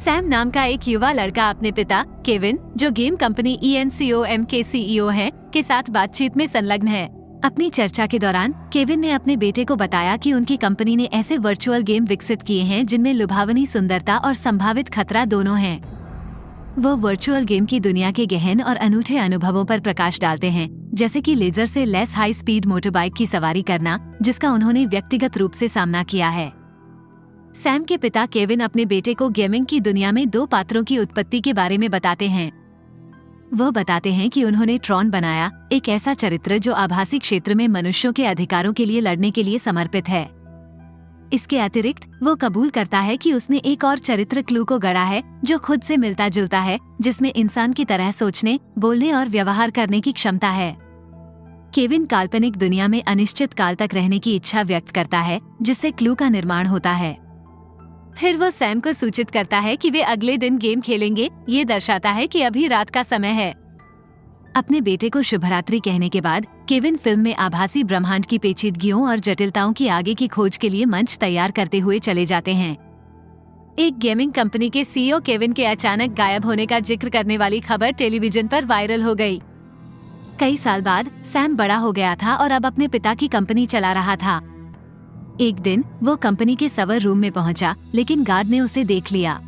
Sam नाम का एक युवा लड़का अपने पिता केविन, जो गेम कंपनी ENCOM के CEO हैं, के साथ बातचीत में संलग्न है। अपनी चर्चा के दौरान केविन ने अपने बेटे को बताया कि उनकी कंपनी ने ऐसे वर्चुअल गेम विकसित किए हैं जिनमें लुभावनी सुंदरता और संभावित खतरा दोनों हैं। वो वर्चुअल गेम की दुनिया के गहन और अनूठे अनुभवों पर प्रकाश डालते हैं, जैसे कि लेजर से लैस हाई स्पीड मोटरबाइक की सवारी करना, जिसका उन्होंने व्यक्तिगत रूप से सामना किया है। सैम के पिता केविन अपने बेटे को गेमिंग की दुनिया में 2 पात्रों की उत्पत्ति के बारे में बताते हैं। वो बताते हैं कि उन्होंने ट्रॉन बनाया, एक ऐसा चरित्र जो आभासी क्षेत्र में मनुष्यों के अधिकारों के लिए लड़ने के लिए समर्पित है। इसके अतिरिक्त वो कबूल करता है कि उसने एक और चरित्र क्लू को गढ़ा है, जो खुद से मिलता जुलता है, जिसमें इंसान की तरह सोचने, बोलने और व्यवहार करने की क्षमता है। केविन काल्पनिक दुनिया में अनिश्चित काल तक रहने की इच्छा व्यक्त करता है, जिससे क्लू का निर्माण होता है। फिर वो सैम को सूचित करता है कि वे अगले दिन गेम खेलेंगे। ये दर्शाता है कि अभी रात का समय है। अपने बेटे को शुभरात्रि कहने के बाद केविन फिल्म में आभासी ब्रह्मांड की पेचीदगियों और जटिलताओं की आगे की खोज के लिए मंच तैयार करते हुए चले जाते हैं। एक गेमिंग कंपनी के CEO केविन के अचानक गायब होने का जिक्र करने वाली खबर टेलीविजन पर वायरल हो गई। कई साल बाद सैम बड़ा हो गया था और अब अपने पिता की कंपनी चला रहा था। एक दिन वो कंपनी के सर्वर रूम में पहुंचा, लेकिन गार्ड ने उसे देख लिया।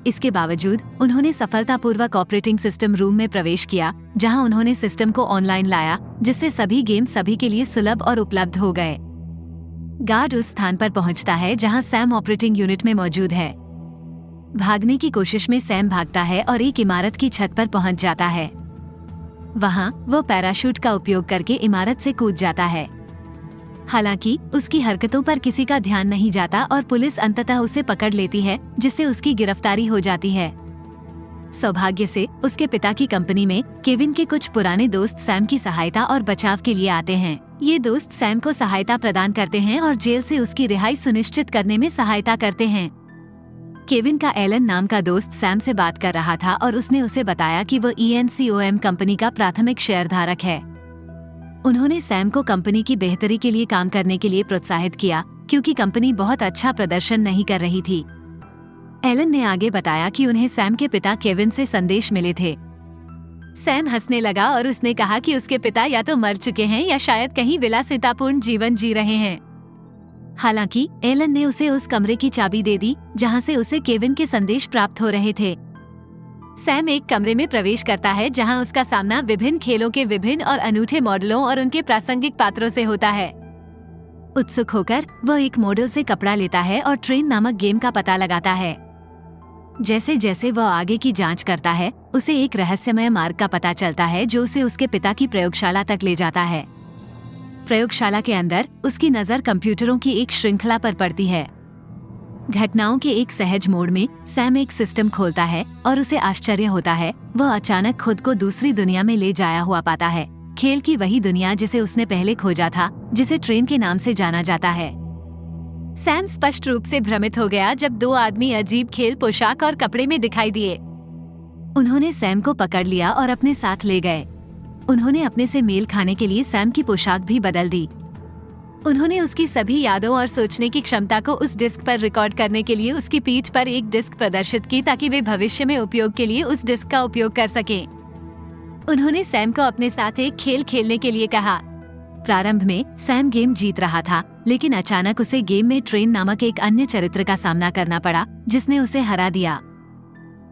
इसके बावजूद उन्होंने सफलतापूर्वक ऑपरेटिंग सिस्टम रूम में प्रवेश किया, जहां उन्होंने सिस्टम को ऑनलाइन लाया, जिससे सभी गेम सभी के लिए सुलभ और उपलब्ध हो गए। गार्ड उस स्थान पर पहुंचता है जहां सैम ऑपरेटिंग यूनिट में मौजूद है। भागने की कोशिश में सैम भागता है और एक इमारत की छत पर पहुंच जाता है। वहां वो पैराशूट का उपयोग करके इमारत से कूद जाता है। हालांकि उसकी हरकतों पर किसी का ध्यान नहीं जाता और पुलिस अंततः उसे पकड़ लेती है, जिससे उसकी गिरफ्तारी हो जाती है। सौभाग्य से उसके पिता की कंपनी में केविन के कुछ पुराने दोस्त सैम की सहायता और बचाव के लिए आते हैं। ये दोस्त सैम को सहायता प्रदान करते हैं और जेल से उसकी रिहाई सुनिश्चित करने में सहायता करते हैं। केविन का एलन नाम का दोस्त सैम से बात कर रहा था और उसने उसे बताया कि वो ENCOM कंपनी का प्राथमिक शेयरधारक है। उन्होंने सैम को कंपनी की बेहतरी के लिए काम करने के लिए प्रोत्साहित किया, क्योंकि कंपनी बहुत अच्छा प्रदर्शन नहीं कर रही थी। एलन ने आगे बताया कि उन्हें सैम के पिता केविन से संदेश मिले थे। सैम हंसने लगा और उसने कहा कि उसके पिता या तो मर चुके हैं या शायद कहीं विलासितापूर्ण जीवन जी रहे हैं। हालांकि एलन ने उसे उस कमरे की चाबी दे दी जहां से उसे केविन के संदेश प्राप्त हो रहे थे। सैम एक कमरे में प्रवेश करता है जहां उसका सामना विभिन्न खेलों के विभिन्न और अनूठे मॉडलों और उनके प्रासंगिक पात्रों से होता है। उत्सुक होकर वह एक मॉडल से कपड़ा लेता है और ट्रेन नामक गेम का पता लगाता है। जैसे जैसे वह आगे की जांच करता है, उसे एक रहस्यमय मार्ग का पता चलता है जो उसे उसके पिता की प्रयोगशाला तक ले जाता है। प्रयोगशाला के अंदर उसकी नजर कंप्यूटरों की एक श्रृंखला पर पड़ती है। घटनाओं के एक सहज मोड़ में सैम एक सिस्टम खोलता है और उसे आश्चर्य होता है। वह अचानक खुद को दूसरी दुनिया में ले जाया हुआ पाता है, खेल की वही दुनिया जिसे उसने पहले खोजा था, जिसे ट्रेन के नाम से जाना जाता है। सैम स्पष्ट रूप से भ्रमित हो गया जब 2 आदमी अजीब खेल पोशाक और कपड़े में दिखाई दिए। उन्होंने सैम को पकड़ लिया और अपने साथ ले गए। उन्होंने अपने से मेल खाने के लिए सैम की पोशाक भी बदल दी। उन्होंने उसकी सभी यादों और सोचने की क्षमता को उस डिस्क पर रिकॉर्ड करने के लिए उसकी पीठ पर एक डिस्क प्रदर्शित की, ताकि वे भविष्य में उपयोग के लिए उस डिस्क का उपयोग कर सकें। उन्होंने सैम को अपने साथ एक खेल खेलने के लिए कहा। प्रारंभ में सैम गेम जीत रहा था, लेकिन अचानक उसे गेम में ट्रेन नामक एक अन्य चरित्र का सामना करना पड़ा, जिसने उसे हरा दिया।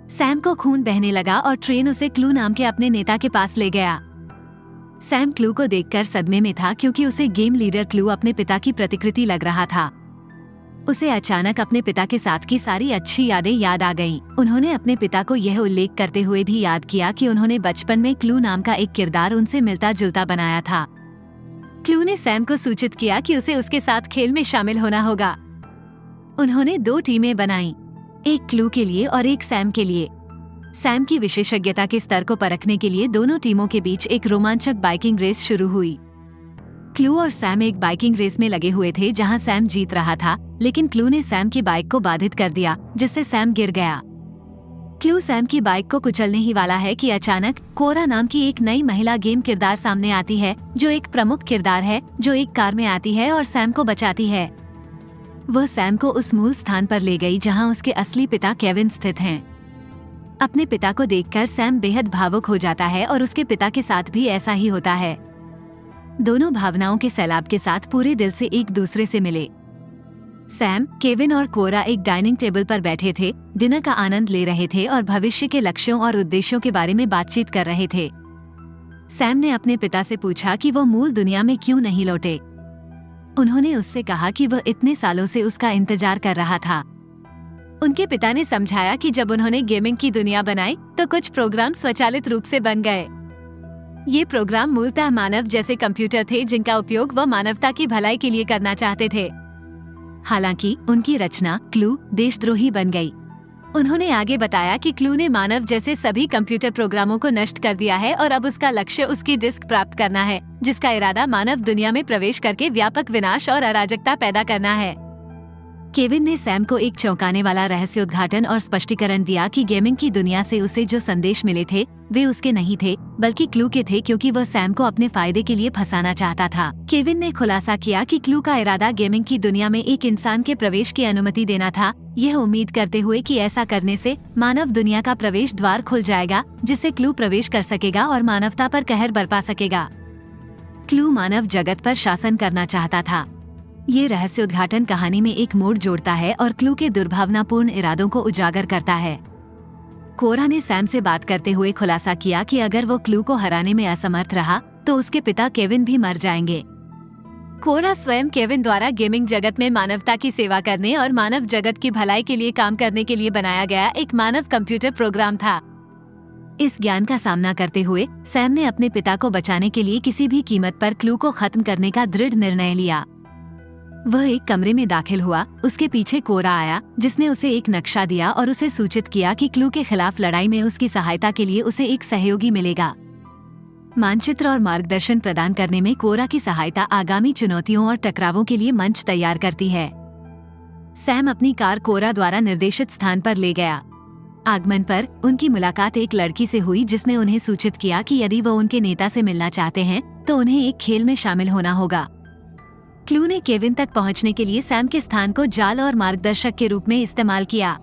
सैम को खून बहने लगा और ट्रेन उसे क्लू नाम के अपने नेता के पास ले गया। सैम क्लू को देखकर सदमे में था, क्योंकि उसे गेम लीडर क्लू अपने पिता की प्रतिकृति लग रहा था। उसे अचानक अपने पिता के साथ की सारी अच्छी यादें याद आ गईं। उन्होंने अपने पिता को यह उल्लेख करते हुए भी याद किया कि उन्होंने बचपन में क्लू नाम का एक किरदार उनसे मिलता जुलता बनाया था। क्लू ने सैम को सूचित किया कि उसे उसके साथ खेल में शामिल होना होगा। उन्होंने 2 टीमें बनाईं, एक क्लू के लिए और एक सैम के लिए। सैम की विशेषज्ञता के स्तर को परखने के लिए दोनों टीमों के बीच एक रोमांचक बाइकिंग रेस शुरू हुई। क्लू और सैम एक बाइकिंग रेस में लगे हुए थे जहां सैम जीत रहा था, लेकिन क्लू ने सैम की बाइक को बाधित कर दिया, जिससे सैम गिर गया। क्लू सैम की बाइक को कुचलने ही वाला है कि अचानक कोरा नाम की एक नई महिला गेम किरदार सामने आती है, जो एक प्रमुख किरदार है, जो एक कार में आती है और सैम को बचाती है। वह सैम को उस मूल स्थान पर ले गई जहां उसके असली पिता केविन स्थित हैं। अपने पिता को देखकर सैम बेहद भावुक हो जाता है और उसके पिता के साथ भी ऐसा ही होता है। दोनों भावनाओं के सैलाब के साथ पूरे दिल से एक दूसरे से मिले। सैम, केविन और कोरा एक डाइनिंग टेबल पर बैठे थे, डिनर का आनंद ले रहे थे और भविष्य के लक्ष्यों और उद्देश्यों के बारे में बातचीत कर रहे थे। सैम ने अपने पिता से पूछा कि वो मूल दुनिया में क्यों नहीं लौटे। उन्होंने उससे कहा कि वह इतने सालों से उसका इंतजार कर रहा था। उनके पिता ने समझाया कि जब उन्होंने गेमिंग की दुनिया बनाई तो कुछ प्रोग्राम स्वचालित रूप से बन गए। ये प्रोग्राम मूलतः मानव जैसे कंप्यूटर थे जिनका उपयोग वह मानवता की भलाई के लिए करना चाहते थे। हालांकि उनकी रचना क्लू देशद्रोही बन गई। उन्होंने आगे बताया कि क्लू ने मानव जैसे सभी कंप्यूटर प्रोग्रामों को नष्ट कर दिया है और अब उसका लक्ष्य उसकी डिस्क प्राप्त करना है, जिसका इरादा मानव दुनिया में प्रवेश करके व्यापक विनाश और अराजकता पैदा करना है। केविन ने सैम को एक चौंकाने वाला रहस्योद्घाटन और स्पष्टीकरण दिया कि गेमिंग की दुनिया से उसे जो संदेश मिले थे वे उसके नहीं थे बल्कि क्लू के थे, क्योंकि वह सैम को अपने फायदे के लिए फंसाना चाहता था। केविन ने खुलासा किया कि क्लू का इरादा गेमिंग की दुनिया में एक इंसान के प्रवेश की अनुमति देना था, यह उम्मीद करते हुए कि ऐसा करने से मानव दुनिया का प्रवेश द्वार खुल जाएगा जिससे क्लू प्रवेश कर सकेगा और मानवता पर कहर बरपा सकेगा। क्लू मानव जगत पर शासन करना चाहता था। ये रहस्योद्घाटन कहानी में एक मोड़ जोड़ता है और क्लू के दुर्भावनापूर्ण इरादों को उजागर करता है। कोरा ने सैम से बात करते हुए खुलासा किया कि अगर वो क्लू को हराने में असमर्थ रहा तो उसके पिता केविन भी मर जाएंगे। कोरा स्वयं केविन द्वारा गेमिंग जगत में मानवता की सेवा करने और मानव जगत की भलाई के लिए काम करने के लिए बनाया गया एक मानव कंप्यूटर प्रोग्राम था। इस ज्ञान का सामना करते हुए सैम ने अपने पिता को बचाने के लिए किसी भी कीमत पर क्लू को खत्म करने का दृढ़ निर्णय लिया। वह एक कमरे में दाखिल हुआ। उसके पीछे कोरा आया, जिसने उसे एक नक्शा दिया और उसे सूचित किया कि क्लू के खिलाफ लड़ाई में उसकी सहायता के लिए उसे एक सहयोगी मिलेगा। मानचित्र और मार्गदर्शन प्रदान करने में कोरा की सहायता आगामी चुनौतियों और टकरावों के लिए मंच तैयार करती है। सैम अपनी कार कोरा द्वारा निर्देशित स्थान पर ले गया। आगमन पर उनकी मुलाकात एक लड़की से हुई जिसने उन्हें सूचित किया कि यदि वो उनके नेता से मिलना चाहते हैं तो उन्हें एक खेल में शामिल होना होगा। क्लू ने केविन तक पहुंचने के लिए सैम के स्थान को जाल और मार्गदर्शक के रूप में इस्तेमाल किया।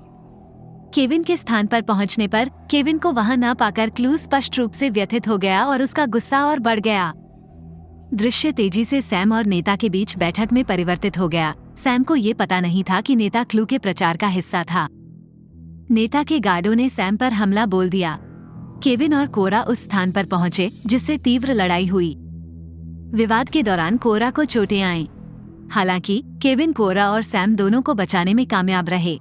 केविन के स्थान पर पहुंचने पर केविन को वहां न पाकर क्लू स्पष्ट रूप से व्यथित हो गया और उसका गुस्सा और बढ़ गया। दृश्य तेजी से सैम और नेता के बीच बैठक में परिवर्तित हो गया। सैम को ये पता नहीं था कि नेता क्लू के प्रचार का हिस्सा था। नेता के गार्डों ने सैम पर हमला बोल दिया। केविन और कोरा उस स्थान पर पहुंचे जिससे तीव्र लड़ाई हुई। विवाद के दौरान कोरा को चोटें आईं। हालांकि केविन कोरा और सैम दोनों को बचाने में कामयाब रहे।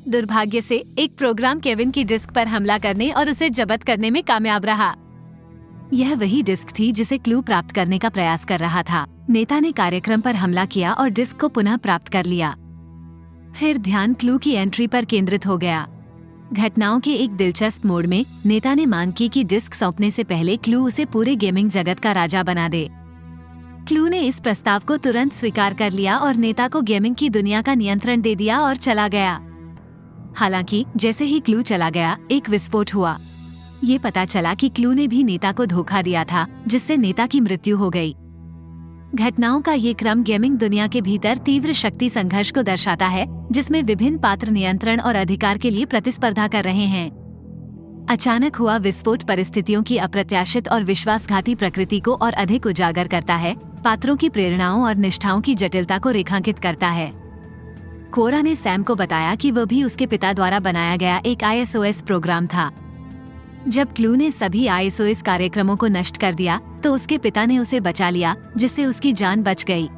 दुर्भाग्य से एक प्रोग्राम केविन की डिस्क पर हमला करने और उसे जब्त करने में कामयाब रहा। यह वही डिस्क थी जिसे क्लू प्राप्त करने का प्रयास कर रहा था। नेता ने कार्यक्रम पर हमला किया और डिस्क को पुनः प्राप्त कर लिया। फिर ध्यान क्लू की एंट्री पर केंद्रित हो गया। घटनाओं के एक दिलचस्प मोड़ में नेता ने मांग की कि डिस्क सौंपने से पहले क्लू उसे पूरे गेमिंग जगत का राजा बना दे। क्लू ने इस प्रस्ताव को तुरंत स्वीकार कर लिया और नेता को गेमिंग की दुनिया का नियंत्रण दे दिया और चला गया। हालांकि जैसे ही क्लू चला गया, एक विस्फोट हुआ। ये पता चला कि क्लू ने भी नेता को धोखा दिया था, जिससे नेता की मृत्यु हो गई। घटनाओं का ये क्रम गेमिंग दुनिया के भीतर तीव्र शक्ति संघर्ष को दर्शाता है, जिसमें विभिन्न पात्र नियंत्रण और अधिकार के लिए प्रतिस्पर्धा कर रहे हैं। अचानक हुआ विस्फोट परिस्थितियों की अप्रत्याशित और विश्वासघाती प्रकृति को और अधिक उजागर करता है, पात्रों की प्रेरणाओं और निष्ठाओं की जटिलता को रेखांकित करता है। कोरा ने सैम को बताया कि वह भी उसके पिता द्वारा बनाया गया एक ISOS प्रोग्राम था। जब क्लू ने सभी ISOS कार्यक्रमों को नष्ट कर दिया तो उसके पिता ने उसे बचा लिया, जिससे उसकी जान बच गई।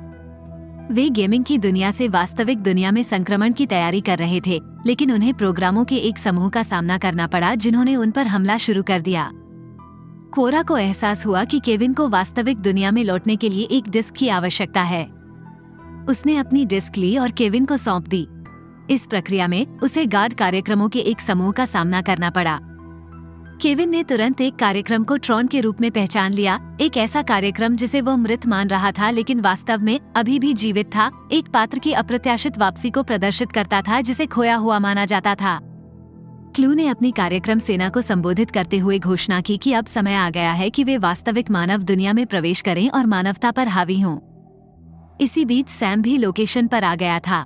वे गेमिंग की दुनिया से वास्तविक दुनिया में संक्रमण की तैयारी कर रहे थे, लेकिन उन्हें प्रोग्रामों के एक समूह का सामना करना पड़ा जिन्होंने उन पर हमला शुरू कर दिया। कोरा को एहसास हुआ कि केविन को वास्तविक दुनिया में लौटने के लिए एक डिस्क की आवश्यकता है। उसने अपनी डिस्क ली और केविन को सौंप दी। इस प्रक्रिया में उसे गार्ड कार्यक्रमों के एक समूह का सामना करना पड़ा। केविन ने तुरंत एक कार्यक्रम को ट्रॉन के रूप में पहचान लिया, एक ऐसा कार्यक्रम जिसे वो मृत मान रहा था लेकिन वास्तव में अभी भी जीवित था, एक पात्र की अप्रत्याशित वापसी को प्रदर्शित करता था जिसे खोया हुआ माना जाता था। क्लू ने अपनी कार्यक्रम सेना को संबोधित करते हुए घोषणा की कि अब समय आ गया है कि वे वास्तविक मानव दुनिया में प्रवेश करें और मानवता पर हावी हों। इसी बीच सैम भी लोकेशन पर आ गया था।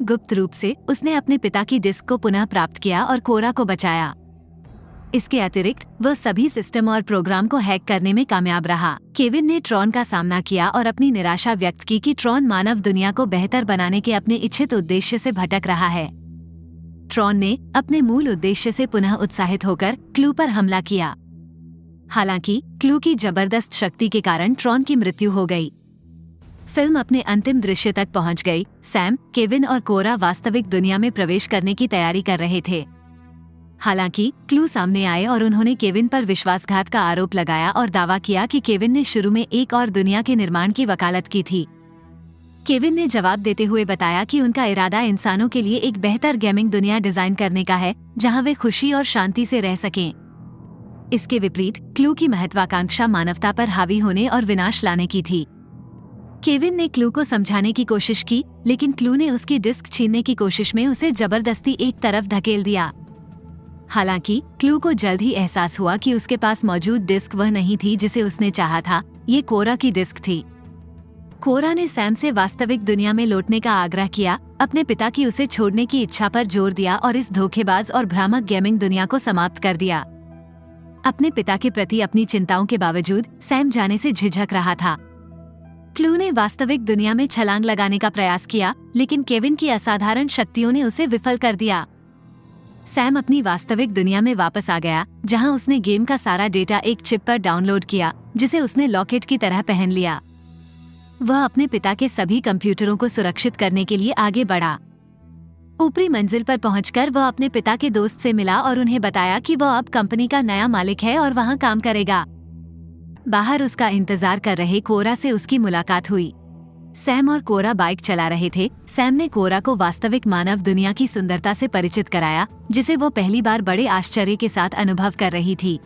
गुप्त रूप से उसने अपने पिता की डिस्क को पुनः प्राप्त किया और कोरा को बचाया। इसके अतिरिक्त वह सभी सिस्टम और प्रोग्राम को हैक करने में कामयाब रहा। केविन ने ट्रॉन का सामना किया और अपनी निराशा व्यक्त की कि ट्रॉन मानव दुनिया को बेहतर बनाने के अपने इच्छित उद्देश्य से भटक रहा है। ट्रॉन ने अपने मूल उद्देश्य से पुनः उत्साहित होकर क्लू पर हमला किया। हालांकि क्लू की जबरदस्त शक्ति के कारण ट्रॉन की मृत्यु हो गई। फिल्म अपने अंतिम दृश्य तक पहुंच गई। सैम, केविन और कोरा वास्तविक दुनिया में प्रवेश करने की तैयारी कर रहे थे। हालांकि क्लू सामने आए और उन्होंने केविन पर विश्वासघात का आरोप लगाया और दावा किया कि केविन ने शुरू में एक और दुनिया के निर्माण की वकालत की थी। केविन ने जवाब देते हुए बताया कि उनका इरादा इंसानों के लिए एक बेहतर गेमिंग दुनिया डिजाइन करने का है, जहां वे खुशी और शांति से रह सकें। इसके विपरीत क्लू की महत्वाकांक्षा मानवता पर हावी होने और विनाश लाने की थी। केविन ने क्लू को समझाने की कोशिश की, लेकिन क्लू ने उसकी डिस्क छीनने की कोशिश में उसे जबरदस्ती एक तरफ धकेल दिया। हालांकि क्लू को जल्द ही एहसास हुआ कि उसके पास मौजूद डिस्क वह नहीं थी जिसे उसने चाहा था, ये कोरा की डिस्क थी। कोरा ने सैम से वास्तविक दुनिया में लौटने का आग्रह किया, अपने पिता की उसे छोड़ने की इच्छा पर जोर दिया और इस धोखेबाज और भ्रामक गेमिंग दुनिया को समाप्त कर दिया। अपने पिता के प्रति अपनी चिंताओं के बावजूद सैम जाने से झिझक रहा था। क्लू ने वास्तविक दुनिया में छलांग लगाने का प्रयास किया, लेकिन केविन की असाधारण शक्तियों ने उसे विफल कर दिया। सैम अपनी वास्तविक दुनिया में वापस आ गया, जहां उसने गेम का सारा डेटा एक चिप पर डाउनलोड किया, जिसे उसने लॉकेट की तरह पहन लिया। वह अपने पिता के सभी कंप्यूटरों को सुरक्षित करने के लिए आगे बढ़ा। ऊपरी मंजिल पर पहुंचकर वह अपने पिता के दोस्त से मिला और उन्हें बताया कि वह अब कंपनी का नया मालिक है और वहां काम करेगा। बाहर उसका इंतजार कर रहे कोरा से उसकी मुलाकात हुई। सैम और कोरा बाइक चला रहे थे। सैम ने कोरा को वास्तविक मानव दुनिया की सुंदरता से परिचित कराया, जिसे वो पहली बार बड़े आश्चर्य के साथ अनुभव कर रही थी।